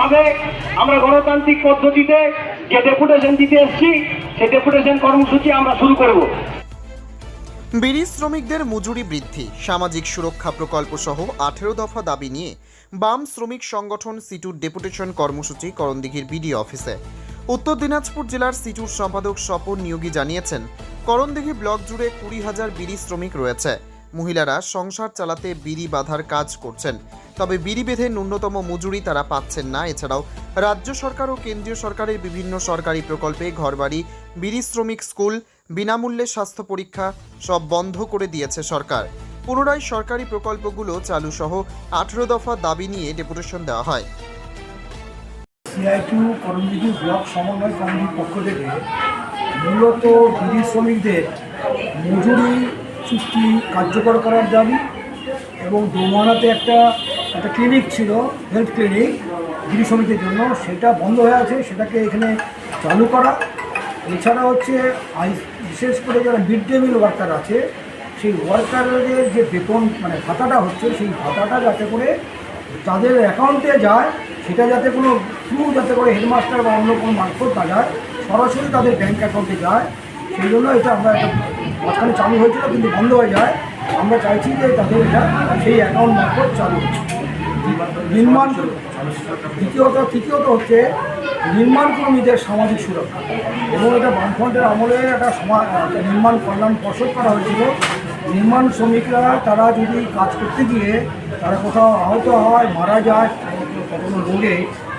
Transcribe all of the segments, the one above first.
ভাবে আমরা গণতান্ত্রিক পদ্ধতিতে যে ডেপুটেশন দিতে এসেছি সেই ডেপুটেশন কর্মসূচি আমরা শুরু করব। বিড়ি শ্রমিকদের মজুরি বৃদ্ধি, সামাজিক সুরক্ষা প্রকল্প সহ 18 দফা দাবি নিয়ে বাম শ্রমিক সংগঠন সিটুর ডেপুটেশন কর্মসূচি করণদিঘির বিডিও অফিসে। উত্তর দিনাজপুর জেলার সিটুর সম্পাদক স্বপন নিয়োগী জানিয়েছেন, করণদিঘি ব্লক জুড়ে 20,000 বিড়ি শ্রমিক রয়েছে। মহিলারা সংসার চালাতে বিড়ি বাঁধার কাজ করছেন, তবে বিড়ি বেঁধে ন্যূনতম মজুরি তারা পাচ্ছেন না। এছাড়াও রাজ্য সরকার ও কেন্দ্রীয় সরকারের বিভিন্ন সরকারি প্রকল্পে ঘরবাড়ি, বিড়ি শ্রমিক স্কুল, বিনামূল্যে স্বাস্থ্য পরীক্ষা সব বন্ধ করে দিয়েছে সরকার। পুনরায় সরকারি প্রকল্পগুলো চালু সহ 18 দফা দাবি নিয়ে ডেপুটেশন দেওয়া হয়। সিআইটিউ করণদিঘি ব্লক সমন্বয় কমিটির পক্ষ থেকে মূলত বিড়ি শ্রমিকদের মজুরি চুক্তি কার্যকর করার দাবি এবং দোমানাতে একটা ক্লিনিক ছিল, হেলথ ক্লিনিক বিড়ি শ্রমিকদের জন্য, সেটা বন্ধ হয়ে আছে, সেটাকে এখানে চালু করা। এছাড়া হচ্ছে বিশেষ করে যারা মিড ডে মিল ওয়ার্কার আছে সেই ওয়ার্কারদের যে বেতন মানে ভাতাটা হচ্ছে, সেই ভাতাটা যাতে করে তাদের অ্যাকাউন্টে যায়, সেটা যাতে কোনো থ্রু যাতে করে হেডমাস্টার বা অন্য কোনো মারফত না যায়, সরাসরি তাদের ব্যাঙ্ক অ্যাকাউন্টে যায়। সেই জন্য এটা আমরা একটা মাঝখানে চালু হয়েছিল কিন্তু বন্ধ হয়ে যায়। আমরা চাইছি যে তাদের এটা সেই অ্যাকাউন্ট মারফত চালু নির্মাণ। তৃতীয়ত হচ্ছে নির্মাণ কর্মীদের সামাজিক সুরক্ষা, এবং এটা বামফ্রন্টের আমলে একটা নির্মাণ কল্যাণ পর্ষদ করা হয়েছিল। নির্মাণ শ্রমিকরা তারা যদি কাজ করতে গিয়ে তারা কোথাও আহত হয়, মারা যায় কোনো রোগে,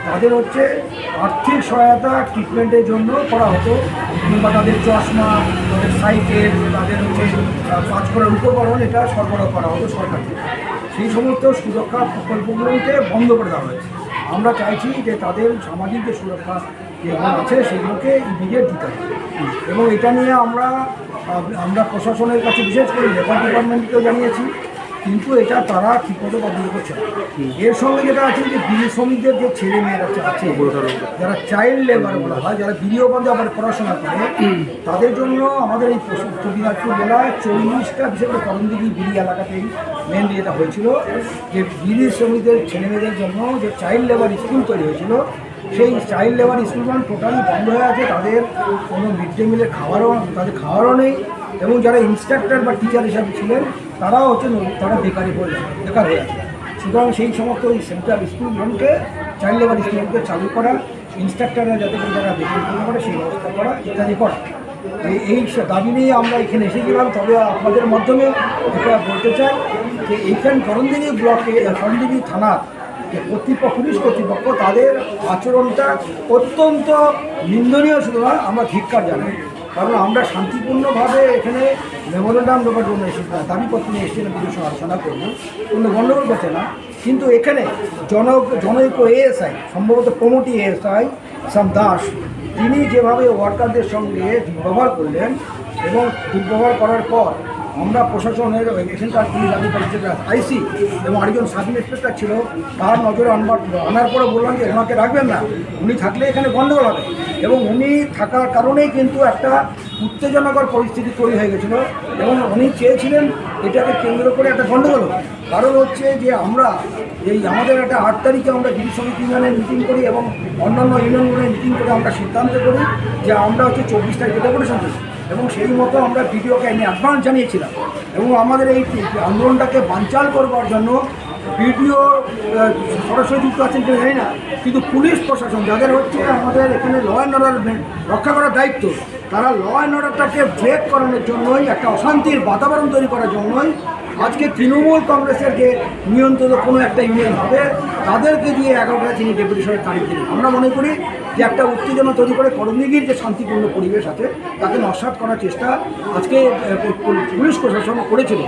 তাদের হচ্ছে আর্থিক সহায়তা ট্রিটমেন্টের জন্য করা হতো, কিংবা তাদের চশমা, তাদের সাইকেল, তাদের হচ্ছে কাজ করার উপকরণ এটা সরবরাহ করা হতো সরকার থেকে। সেই সমস্ত সুরক্ষা প্রকল্পগুলোকে বন্ধ করে দেওয়া হয়েছে। আমরা চাইছি যে তাদের সামাজিক যে সুরক্ষা যেগুলো আছে সেগুলোকে ইমিডিয়েট দিতে হবে, এবং এটা নিয়ে আমরা প্রশাসনের কাছে বিশেষ করে লেবার ডিপার্টমেন্টকেও জানিয়েছি, কিন্তু এটা তারা ঠিকমতো কার্যকর করছে না। এর সঙ্গে যেটা আছে যে বিড়ি শ্রমিকদের যে ছেলে মেয়েরা আছে যারা চাইল্ড লেবার বলা হয়, যারা বিড়িও বন্ধে আবার পড়াশোনা করে, তাদের জন্য আমাদের এই উত্তর দিনাজপুর জেলায় 40টা বিশেষ করে করণদিঘি বিড়ি এলাকাতেই মেনলি এটা হয়েছিল যে বিড়ি শ্রমিকদের ছেলে মেয়েদের জন্য যে চাইল্ড লেবার স্কুল তৈরি হয়েছিল, সেই চাইল্ড লেবার স্কুলগুলো টোটালি বন্ধ হয়ে আছে। তাদের কোনো মিড ডে মিলের খাওয়ারও নেই, এবং যারা ইনস্ট্রাক্টর বা টিচার হিসাবে ছিলেন তারাও হচ্ছে তারা বেকার হয়ে আছে। সুতরাং সেই সমস্ত ওই সেন্ট্রাল স্কুলগুলোকে, চাইল্ড লেবার স্কুলগুলোকে চালু করা, ইনস্ট্রাক্টররা যাতে করে যারা বেকার করে সেই ব্যবস্থা করা ইত্যাদি করা, এই দাবি নিয়ে আমরা এখানে এসেছিলাম। তবে আপনাদের মাধ্যমে এটা বলতে চাই যে এইখান করণদিঘি ব্লকে, করণদিঘি থানার যে পুলিশ কর্তৃপক্ষ, তাদের আচরণটা অত্যন্ত নিন্দনীয়। সুতরাং আমরা ধিক্কার জানাই, কারণ আমরা শান্তিপূর্ণভাবে এখানে মেমোরেন্ডাম দেওয়ার জন্য এসেছিলাম, দাবিপত্র নিয়ে এসেছিলাম, বিদ্যুৎ সঙ্গে আলোচনা করবো, কোনো গণ্ডগোল করছে না। কিন্তু এখানে জনৈক এএসআই, সম্ভবত প্রমোটি এএসআই সাম দাস, তিনি যেভাবে ওয়ার্কারদের সঙ্গে দুর্ব্যবহার করলেন, এবং দুর্ব্যবহার করার পর আমরা প্রশাসনের এখানকার পুলিশ আইসি এবং আরেকজন সাব ইন্সপেক্টর ছিল, তার নজরে আনার পরে বললাম যে ওনাকে রাখবেন না, উনি থাকলে এখানে গণ্ডগোল হবে। এবং উনি থাকার কারণেই কিন্তু একটা উত্তেজনাকর পরিস্থিতি তৈরি হয়ে গেছিলো, এবং উনি চেয়েছিলেন এটাকে কেন্দ্র করে একটা গণ্ডগোল হবে। কারণ হচ্ছে যে আমাদের একটা 8 তারিখে আমরা বিড়ি শ্রমিক ইউনিয়নের মিটিং করি এবং অন্যান্য ইউনিয়নগুলোর মিটিং করে আমরা সিদ্ধান্ত করি যে আমরা হচ্ছে 24 তারিখে ডেপুটেশন করি, এবং সেই মতো আমরা ভিডিওকে এনে অ্যাডভান্স জানিয়েছিলাম। এবং আমাদের এই আন্দোলনটাকে বানচাল করবার জন্য ভিডিও সরাসরি যুক্ত আছেন কেউ জানি না, কিন্তু পুলিশ প্রশাসন যাদের হচ্ছে আমাদের এখানে ল অ্যান্ড অর্ডার রক্ষা করার দায়িত্ব, তারা ল অ্যান্ড অর্ডারটাকে ব্রেক করানোর জন্যই, একটা অশান্তির বাতাবরণ তৈরি করার জন্যই আজকে তৃণমূল কংগ্রেসের যে নিয়ন্ত্রিত কোনো একটা ইউনিয়ন হবে তাদেরকে দিয়ে 11টা তিনি ডেপুটেশনের তারিখ দিলেন। আমরা মনে করি যে একটা উত্তেজনা তৈরি করে করণদিঘির যে শান্তিপূর্ণ পরিবেশ আছে তাকে নস্যাৎ করার চেষ্টা আজকে পুলিশ প্রশাসন করেছিল।